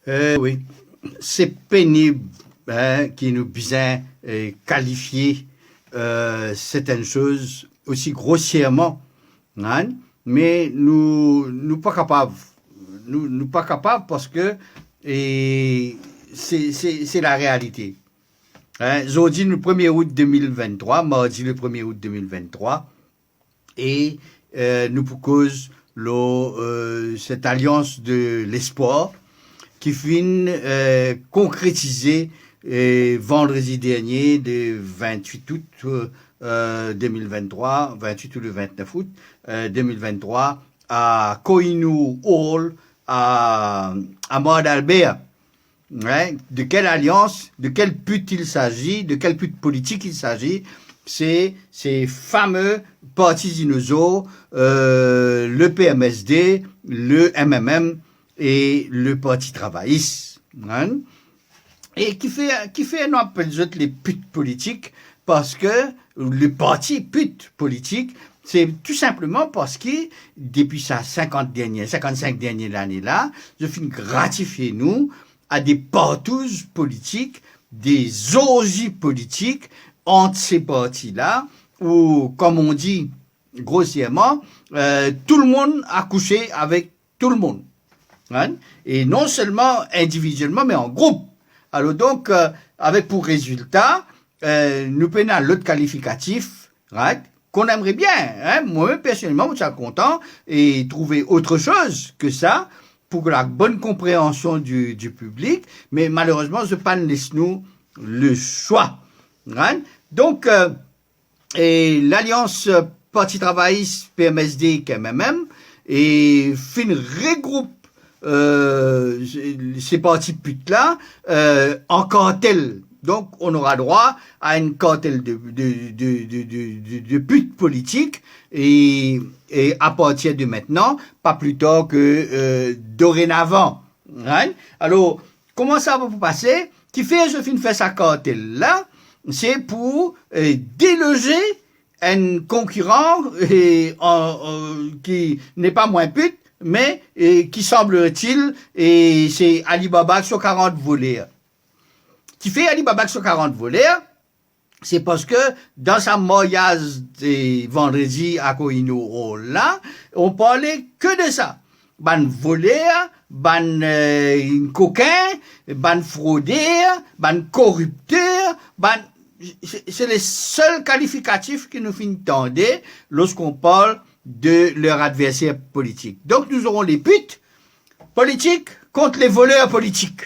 Oui, c'est pénible qui nous besoin qualifier certaines choses aussi grossièrement, hein, mais nous pas capables. Nous pas capables parce que c'est la réalité. Hein, aujourd'hui, le 1er août 2023, mardi le 1er août 2023, et nous pour cause cette alliance de l'espoir qui finit concrétiser vendredi dernier, le 28 août 2023, 28 ou le 29 août 2023, à Koinou Hall, à Mont-Albert. Hein, de quelle alliance, de quel but il s'agit, de quel but politique il s'agit? C'est ces fameux partis dinosaures, le PMSD, le MMM et le Parti travailliste. Hein? Et qui fait non peut-être les putes politiques parce que le parti pute politique, c'est tout simplement parce que depuis sa 55 dernières années là, je finis gratifier nous à des partous politiques, des orgies politiques entre ces partis-là, où, comme on dit grossièrement, tout le monde a couché avec tout le monde. Hein? Et non seulement individuellement, mais en groupe. Alors donc, avec pour résultat, nous prenons l'autre qualificatif, right, qu'on aimerait bien. Hein? Moi, personnellement, je suis content et trouver autre chose que ça, pour la bonne compréhension du public, mais malheureusement, je ne laisse nous le choix. Hein? Donc, l'Alliance Parti travailliste, PMSD, KMMM, et fin regroupe ces partis putes-là en cartel. Donc, on aura droit à une cartel de putes politiques et à partir de maintenant, pas plus tard que dorénavant. Hein? Alors, comment ça va vous passer? Qui fait, je finis faire sa cartel-là, c'est pour déloger un concurrent qui n'est pas moins pute, mais qui semble-t-il, et c'est Alibaba sur 40 voleurs. Qui fait Alibaba sur 40 voleurs, c'est parce que dans sa mariage de vendredi à Koino là, on parlait que de ça. Ban voleur, ban coquin, ban fraudeur, ban corrupteur, c'est les seuls qualificatifs qui nous finissent tendre lorsqu'on parle de leur adversaire politique. Donc nous aurons les putes politiques contre les voleurs politiques.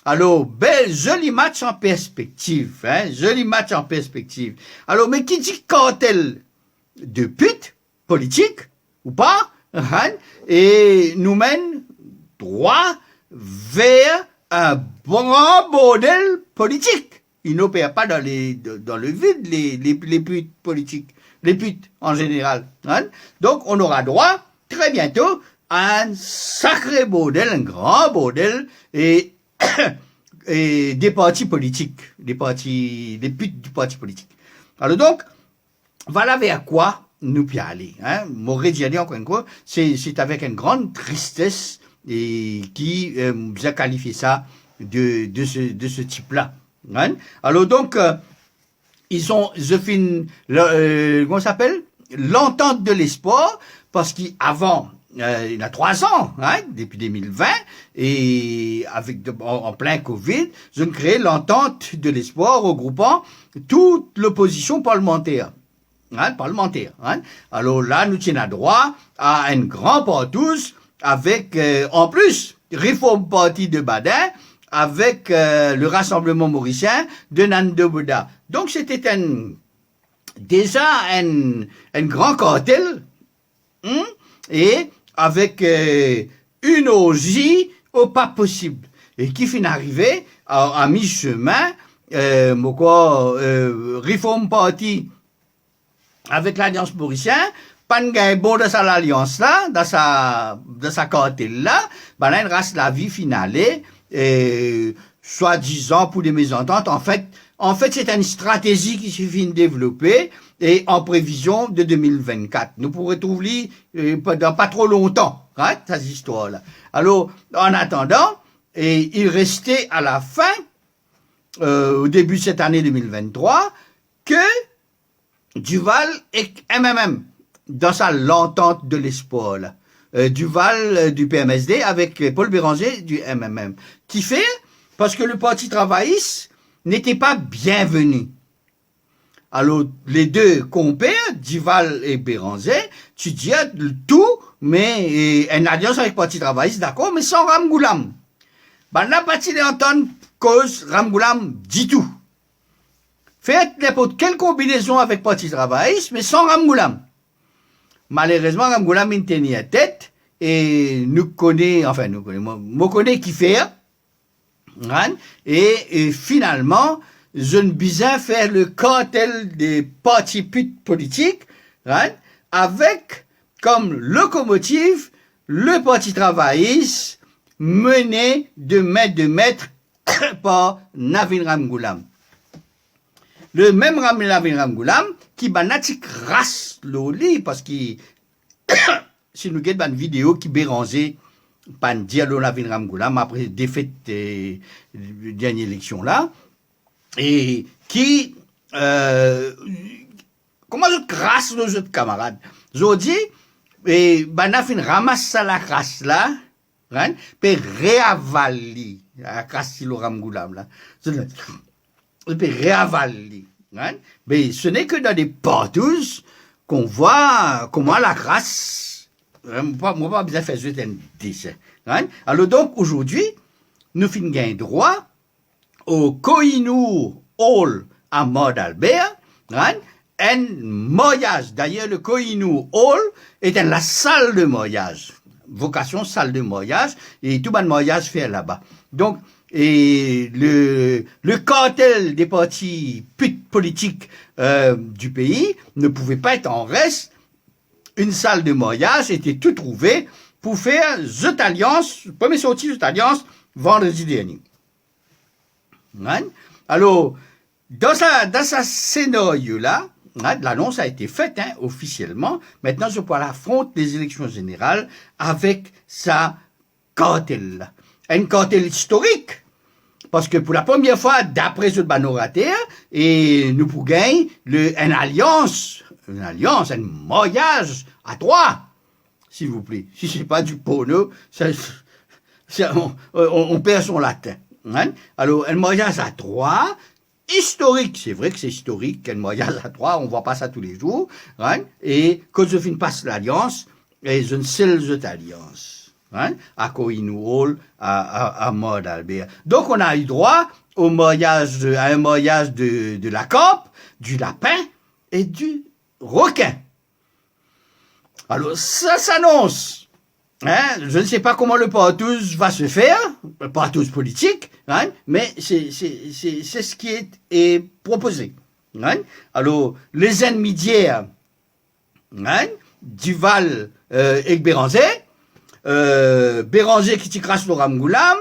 Alors, joli match en perspective, hein, joli match en perspective. Alors, mais qui dit cartel de putes politiques, ou pas, hein, et nous mène droit vers un grand modèle politique. Il n'opère pas dans le vide, les putes politiques, les putes en général, hein. Donc, on aura droit, très bientôt, à un sacré modèle, un grand modèle, et des partis politiques, des putes du parti politique. Alors donc, voilà vers quoi nous puis aller. Hein? M'aurait dit encore une fois, c'est avec une grande tristesse et qui vous a qualifié ça de ce type-là. Hein? Alors donc, comment ça s'appelle? L'entente de l'espoir, parce qu'avant, il y a 3 ans, hein, depuis 2020, et en plein Covid, ils ont créé l'entente de l'espoir regroupant toute l'opposition parlementaire. Hein. Alors là, nous tenons droit à un grand partous avec, en plus, Réforme Parti de Badin, avec le Rassemblement Mauricien de Nando Bouddha. Donc c'était déjà un grand cartel, et avec une orgie au pas possible, et qui finit arrivé à mi-chemin, Reform Party avec l'Alliance Mauricienne, pas de bon de ça l'alliance là, dans sa cartel là, ben là, il reste la vie finale, soi-disant pour des mésententes. En fait, c'est une stratégie qui se finit de développer et en prévision de 2024. Nous pourrons trouver dans pas trop longtemps, hein, cette histoire-là. Alors, en attendant, et il restait à la fin, au début de cette année 2023, que Duval et MMM, dans sa l'entente de l'espoir, là, Duval du PMSD avec Paul Béranger du MMM, qui fait parce que le Parti travailliste n'était pas bienvenu. Alors, les deux compères, Duval et Béranger, tu dis tout, mais une alliance avec le Parti travailliste, d'accord, mais sans Ramgoulam. Ben, la partie d'entendre cause Ramgoulam dit tout. Faites n'importe quelle combinaison avec le Parti travailliste, mais sans Ramgoulam. Malheureusement, Ramgoulam il tenait à tête, et nous connaît qui fait, hein, et finalement, je ne besoin faire le cartel des partis politiques, hein, avec comme locomotive le Parti travailliste mené de maître par Navin Ramgoulam. Le même Navin Ramgoulam qui banati crasse l'oli parce que si nous regardons une vidéo qui Béranger pas dire le Navin Ramgoulam après défaite de dernière élection là et qui comment je crasse nos autres camarades je dis et Navin ramasse ça la crasse là hein peut réavaler la crasse le Ramgoulam là peut réavaler hein mais ce n'est que dans des partous qu'on voit comment la crasse moi pas besoin faire juste un dessin hein alors donc aujourd'hui nous finissons gain droit au Kohinoor Hall à Mort Albert, hein, un mariage. D'ailleurs, le Kohinoor Hall était la salle de mariage. Vocation salle de mariage, et tout le mariage fait là-bas. Donc, et le cartel des partis politiques du pays ne pouvait pas être en reste. Une salle de mariage était tout trouvée pour faire cette alliance, premier sortie de cette alliance, vendredi dernier. Hein? Alors, dans sa scénario-là, hein, l'annonce a été faite hein, officiellement. Maintenant, je pourrais affronter les élections générales avec sa cartel. Un cartel historique. Parce que pour la première fois, d'après ce banorateur, et nous pouvons gagner une alliance, un mariage à trois, s'il vous plaît. Si c'est pas du porno, on perd son latin. Hein? Alors, un mariage à trois, historique, c'est vrai que c'est historique, un mariage à trois, on voit pas ça tous les jours, hein? Et quand je finis passe l'alliance, et je ne sais cette alliance, hein? À Kohinoor Hall, à Mort Albert. Donc, on a eu droit à un mariage de la cope, du lapin et du requin. Alors, ça s'annonce. Hein, je ne sais pas comment le partouze va se faire, le partouze politique, hein, mais c'est ce qui est proposé. Hein. Alors, les ennemis d'hier, hein, Duval et Béranger, Béranger qui t'écrase le Ramgoulam,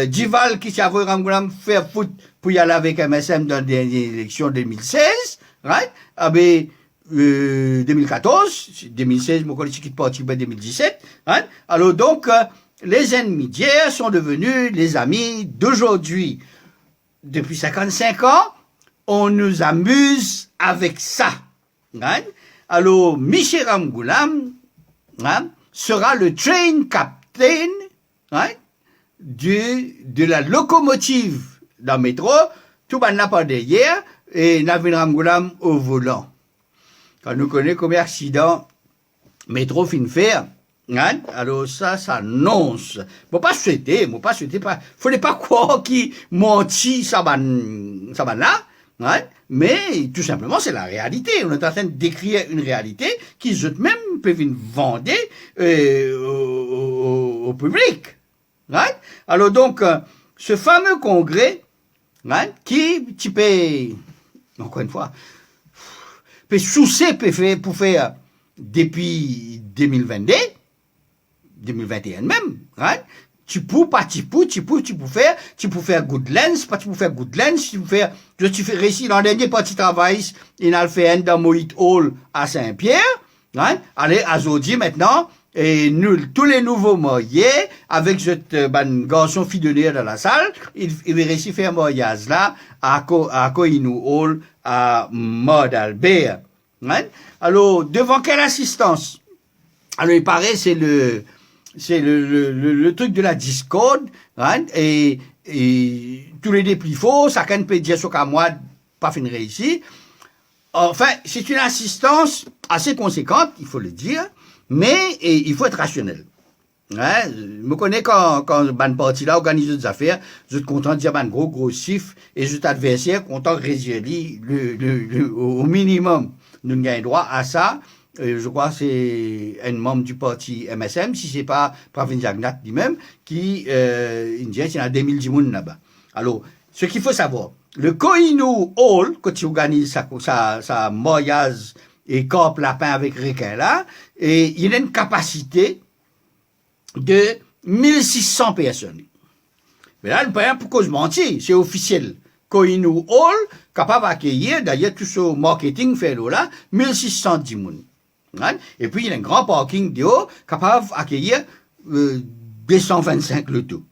Duval qui s'est avoué Ramgoulam faire foot pour y aller avec MSM dans la dernière élection 2016, hein, ah ben, 2014, 2016, mon collègue qui parti en 2017, hein. Alors donc, les ennemis d'hier sont devenus les amis d'aujourd'hui. Depuis 55 ans, on nous amuse avec ça, hein. Alors, Michel Ramgoulam, hein, sera le train captain, hein, de la locomotive dans le métro, tout le monde pas derrière, et Navin Ramgoulam au volant. Quand nous connaissons combien d'accidents métro fin faire, hein? Alors ça annonce. Pas souhaiter, faudrait pas croire qu'il mentit, ça va là, hein? Mais tout simplement c'est la réalité. On est en train de décrire une réalité qu'ils eux-mêmes peuvent vendre au public, hein? Alors donc ce fameux congrès, hein, qui tu peux, encore une fois, peut soucier pour faire depuis 2022, 2021 même, right? Tu peux faire Goodlands, pas tu peux faire Goodlands, tu fais réussir dans le dernier parti travail, il a fait un dans Mohit Hall à Saint-Pierre, right? Allez, à Zodi maintenant, et nous, tous les nouveaux mariés, avec ce garçon fidèle dans la salle, il réussit à faire un mariage là, à Koinou Hall, à Maud Albert. Hein? Alors, devant quelle assistance? Alors, il paraît, c'est le truc de la discorde, hein? Et tous les déplis faux, chacun peut dire ce qu'à moi, pas fin réussi. Enfin, c'est une assistance assez conséquente, il faut le dire, mais il faut être rationnel. Hein? Je me connais quand ban parti là organise des affaires, je suis content de dire ban gros chiffre, et je suis adversaire content de résumer au minimum. Nous gagnons droit à ça. Je crois que c'est un membre du parti MSM, si c'est pas Pravin Jagnat lui-même, qui dit qu'il y a 2000 dimoun là-bas. Alors, ce qu'il faut savoir, le Koinou Hall, quand tu organises sa mariage et camp lapin avec requin là, et il a une capacité de 1600 personnes. Mais là, pourquoi je mentis? C'est officiel. Koinou Hall, capable d'accueillir, d'ailleurs, tout ce marketing fait là, 1600 dimoun. Et puis, il y a un grand parking de haut, capable d'accueillir 225 le tout.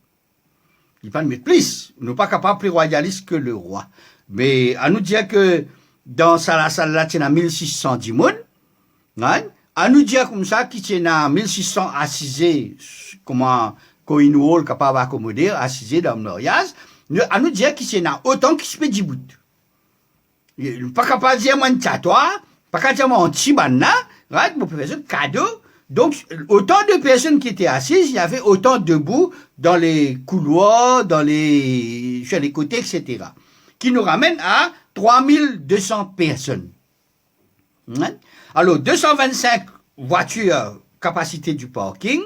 Il pas de mettre plus. Nous sommes pas capables plus royalistes que le roi. Mais à nous dire que dans la salle là, il y a 1600 dimoun. À nous dire comme ça qu'il y a 1600 assisés, comment Koinou Hall capable d'accommoder, assisés dans le mariage. À nous dire qu'il y en a autant qui se fait du bout. Pas capable de dire moi une tatouage, pas capable de dire moi un petit banana. Mon professeur, cadeau. Donc, autant de personnes qui étaient assises, il y avait autant debout dans les couloirs, sur les côtés, etc. Qui nous ramène à 3200 personnes. Alors, 225 voitures, capacité du parking,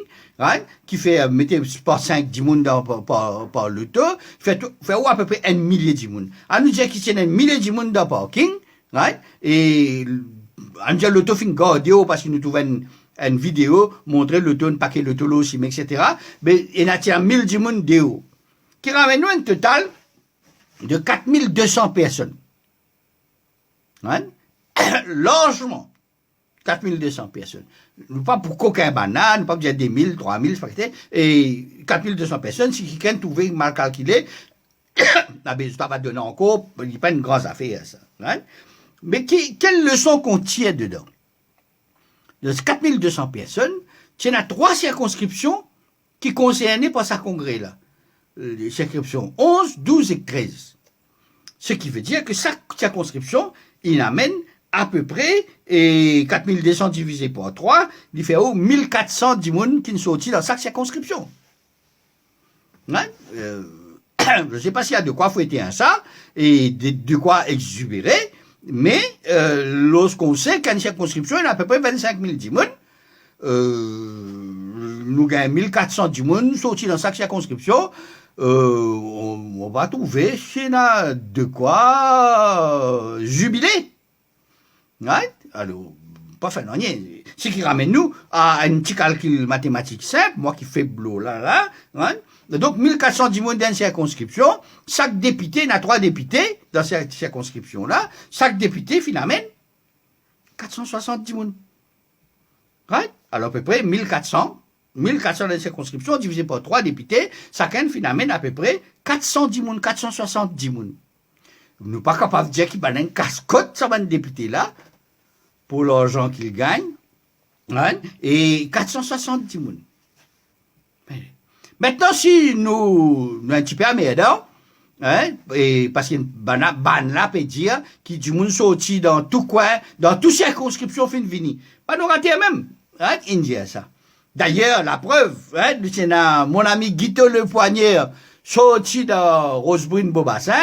qui fait, mettez par 5 dimoun par le taux, fait à peu près 1 millier dimoun. À nous dire qu'il y a 1 millier dimoun dans le parking, et on dit l'auto fin gardé parce que nous trouvons une vidéo montrer l'auto, un paquet l'auto aussi, etc. Mais il y a 1000 dimoun de haut, qui ramène nous un total de 4200 personnes. Largement. 4200 personnes. Nous pas pour coquin banane, nous pas dire des 1000, 3000, c'est pas que et 4200 personnes, si quelqu'un trouvait mal calculé, la ne pas donner encore, il n'y a pas une grande affaire, ça. Mais quelle leçon qu'on tire dedans? De ces 4200 personnes, il y a 3 circonscriptions qui concernées par sa congrès, là. Les circonscriptions 11, 12 et 13. Ce qui veut dire que chaque circonscription, il amène à peu près, et 4200 divisé par 3, il fait 1400 dimoun qui sont sortis dans chaque circonscription. Je ne sais pas s'il y a de quoi fouetter un ça, et de quoi exubérer, mais lorsqu'on sait qu'à une circonscription, il y a à peu près 25 000 dimoun, nous gagnons 1400 dimoun sortis dans chaque circonscription, on va trouver s'il y a de quoi jubiler. Alors, pas fait rien. Ce qui ramène nous à un petit calcul mathématique simple, moi qui fais bleu là. Donc, 1400 dimoun dans une circonscription, chaque député, il y a 3 députés dans cette circonscription-là, chaque député, finalement, 460 dimoun. Alors, à peu près 1400 dans la circonscription, divisé par 3 députés, chacun, finalement, à peu près 400 dimoun, 460 dimoun. Nous ne sommes pas capables de dire qu'il y a un casse-côte, ça va député là, pour l'argent qu'il gagne, et 460 dimoun. Maintenant, si nous un petit peu amédant, et parce qu'il y a une ban là, peut dire, qui du monde sorti dans tout coin, dans toute circonscription fin vini. Pas nous rater même, India, ça. D'ailleurs, la preuve, c'est mon ami Guito Le Poignard, sorti dans Rosebrune Beaubassin,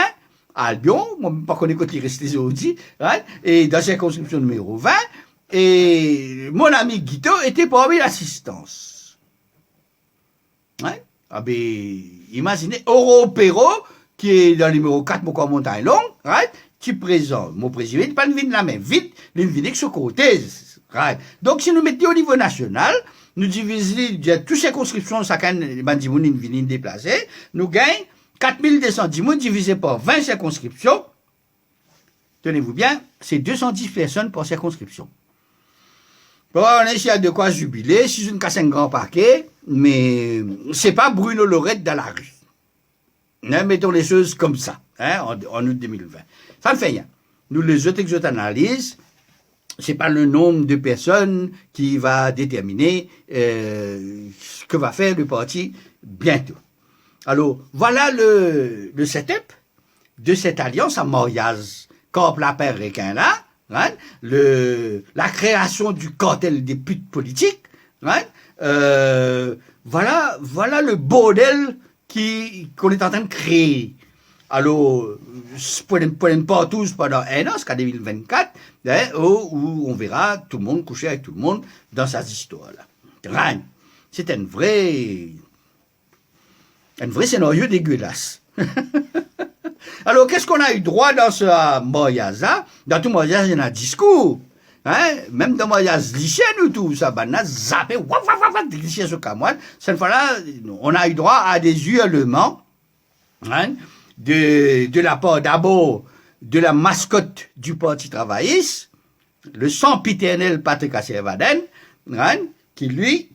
Albion, moi, je ne pas connais quand il restait aujourd'hui, et dans circonscription numéro 20, et mon ami Guito était parmi l'assistance. Ah ben, imaginez, Européro, qui est dans le numéro 4, mon corps montagne longue, qui présente, mon président, il pas de la main vite, il vient que ce côté, donc si nous mettons au niveau national, nous divisons, toutes circonscriptions, chacun, bandimoun, il vient déplacer, nous gagnons 4200 dimoun divisé par 20 circonscriptions, tenez-vous bien, c'est 210 personnes par circonscription. Bon, on est ici à de quoi jubiler, si je ne casse un grand paquet, mais c'est pas Bruno Lorette dans la rue. Hein, mettons les choses comme ça, hein, en août 2020. Ça ne fait rien. Nous, les autres analyses, c'est pas le nombre de personnes qui va déterminer ce que va faire le parti bientôt. Alors, voilà le setup de cette alliance à Moriaz, Corp la paire requin là, hein, la création du cartel des putes politiques, hein, voilà le bordel qu'on est en train de créer. Alors, pour pas tous pendant un an, jusqu'à 2024, hein, où on verra tout le monde coucher avec tout le monde dans cette histoire-là. C'est un vrai scénario dégueulasse. Alors, qu'est-ce qu'on a eu droit dans ce Moyaza? Dans tout Moyaza, il y a un discours. Hein? Même dans Moyaz, lycéen ou tout, ça, ben, on a zappé, lycéen sur Camoine. Cette fois-là, on a eu droit à des hurlements, hein, de la part d'abord de la mascotte du Parti travailliste, le sempiternel Patrick Asservaden, hein, qui lui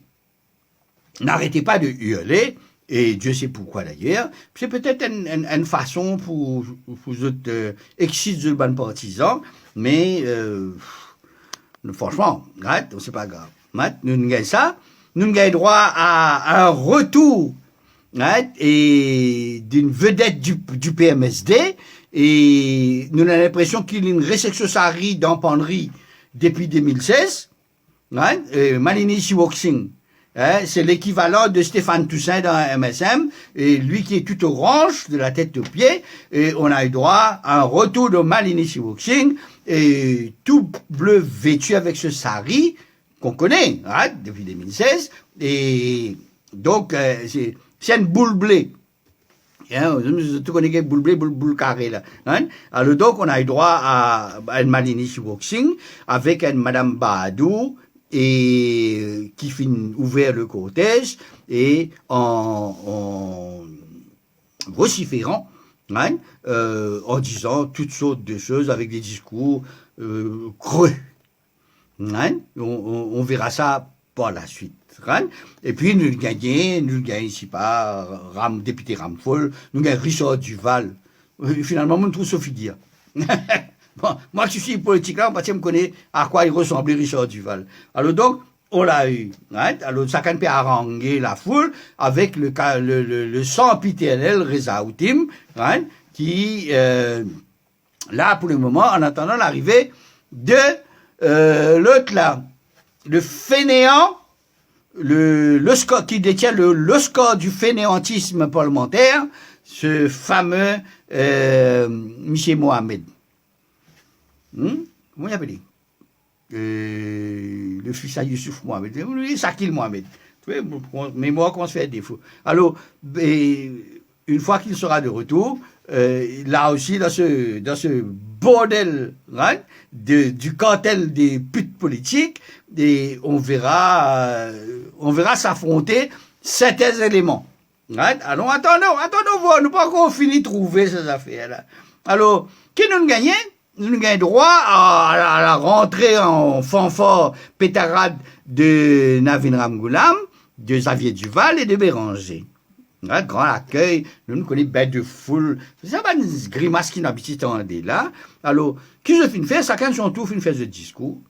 n'arrêtait pas de hurler, et Dieu sait pourquoi d'ailleurs. C'est peut-être une façon pour vous autres exciter le ban partisan, mais franchement, right, c'est pas grave. Right, nous gagnons ça, nous gagnons droit à un retour, right, et d'une vedette du PMSD, et nous avons l'impression qu'il y a une résection sari dans Pannery depuis 2016, right, Malini Siwoksing. Hein, c'est l'équivalent de Stéphane Toussaint dans MSM, et lui qui est tout orange, de la tête aux pieds, et on a eu droit à un retour de Malini Siwoksing, et tout bleu vêtu avec ce sari qu'on connaît, hein, depuis 2016, et donc c'est une boule blée. Hein, tu connais que boule carré là. Hein? Alors donc on a eu droit à une Malini Siwoksing avec une Madame Bahadou, et qui finit ouvert le cortège et en vociférant, hein, en disant toutes sortes de choses avec des discours creux. Hein, on verra ça par la suite. Hein. Et puis nous gagnons ici par député Ramphol, nous gagnons Richard Duval. Finalement, on trouve Sophie Dia. Bon, moi, je suis politique là, parce que je me connais à quoi il ressemblait Richard Duval. Alors donc, on l'a eu. Hein? Alors, chacun peut haranguer la foule avec le sempiternel Reza Outim, hein? Qui, là, pour le moment, en attendant l'arrivée de l'autre là, le fainéant, le score qui détient le score du fainéantisme parlementaire, ce fameux Michel Mohamed. Comment il appelle le fils à Youssouf Mohamed, Sakil Mohamed. Mais moi, comment se fait défaut. Alors, une fois qu'il sera de retour, là aussi, dans ce bordel, hein, du cartel des putes politiques, on verra s'affronter certains éléments. Right? Alors, attendons voir, nous pas encore fini de trouver ces affaires-là. Alors, qui nous gagne? Nous gagnons droit à la rentrée en fanfare pétarade de Navin Ramgoolam, de Xavier Duval et de Béranger. Un grand accueil, nous connaissons bête de foule. C'est pas une grimace qui n'habite en là. Alors, qui se fait faire, chacun son tour fait de discours.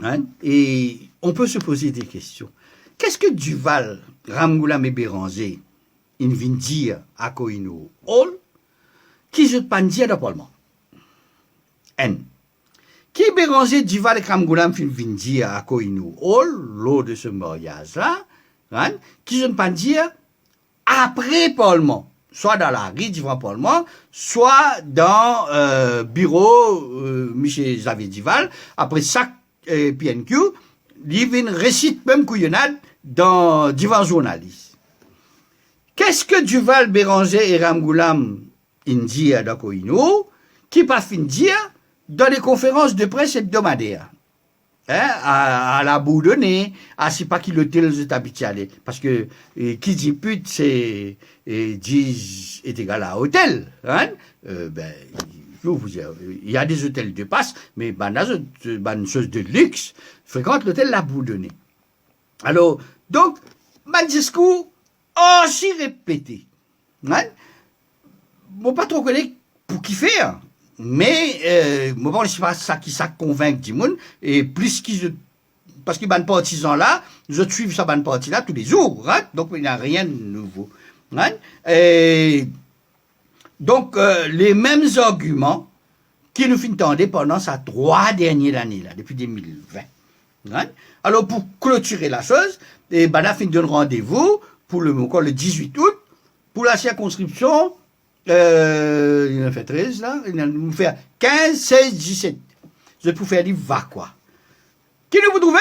Hein? Et on peut se poser des questions. Qu'est-ce que Duval, Ramgoolam et Béranger, ils viennent dire à Koino Hall, qui se pas dire dans le Parlement? N. Qui Béranger Duval et Ramgoolam viennent dire à Koino Hall, lors de ce mariage-là, hein, qui je ne pas dire après Parlement, soit dans la rue devant Parlement, soit dans bureau Michel Xavier Duval, après chaque PNQ, il vient récite même couillonnade devant journaliste. Qu'est-ce que Duval, Béranger et Ramgoolam disent dans Koino, qui pas fin dire dans les conférences de presse hebdomadaires? Hein, à la boudonnée, à c'est pas qui le tel est habitué. Parce que qui dit pute, c'est 10 est égal à hôtel. Hein? il y a des hôtels de passe, mais une chose de luxe fréquente l'hôtel La Bourdonnais. Alors, donc, mon discours, aussi répété. Hein? Moi, pas trop connaître pour qui faire, mais moi, bon, c'est pas ça qui ça convainc du monde, et plus qu'ils parce que ban partisans là, je suis ça ban parti là tous les jours, right? Donc il n'y a rien de nouveau. Right? Et donc les mêmes arguments qui nous entendaient pendant ces 3 dernières années là, depuis 2020. Right? Alors pour clôturer la chose, et ben a fini un rendez-vous pour le 18 août pour la circonscription. Il en a fait 13 là, il nous fait 15, 16, 17. Je peux faire dire va quoi. Qui nous vous trouvez?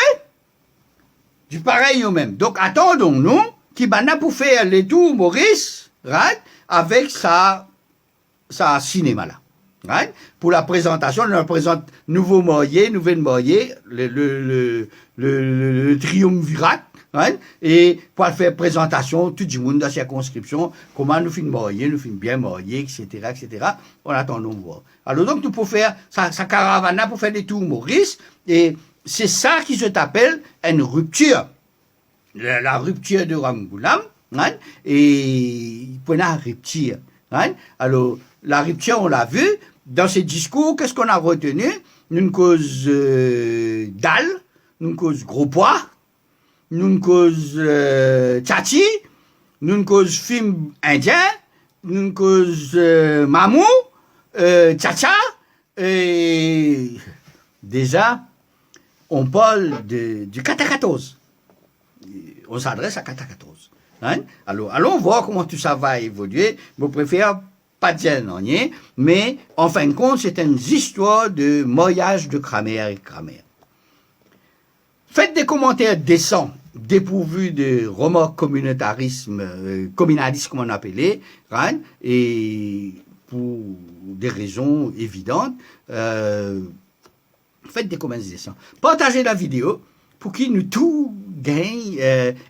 Du pareil au même. Donc attendons-nous qui bana pour faire les tours Maurice, right, avec sa cinéma là. Right? Pour la présentation, on présente nouveau moyen, nouvelle moyen, le triumvirat, right? Et pour faire présentation, tout le monde dans la circonscription, comment nous finissons moyen, nous finissons bien moyen, etc., etc. On attend de voir. Alors donc, nous pouvons faire sa caravane pour faire des tours Maurice, et c'est ça qui se t'appelle une rupture. La rupture de Rangoulam, right? Et pour la rupture. Right? Alors, la rupture, on l'a vu, dans ces discours, qu'est-ce qu'on a retenu? Une cause dalle, une cause gros poids, une cause tchati, une cause film indien, une cause mamou, tcha-tcha, et déjà, on parle du 414. On s'adresse à 414. Hein? Alors, allons voir comment tout ça va évoluer. Je préfère pas dire non, mais en fin de compte, c'est une histoire de moyage de grammaire et grammaire. Faites des commentaires décents, dépourvus de remords communautarisme, communalisme, comme on appelait, hein? Et pour des raisons évidentes, faites des commentaires décents. Partagez la vidéo pour qu'il nous tout gagne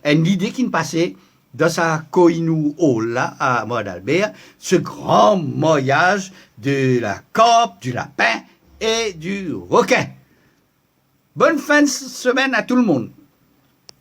une idée qui nous passait dans sa Koinou Hall là, à Mont-Albert, ce grand moyage de la carpe, du lapin et du requin. Bonne fin de semaine à tout le monde.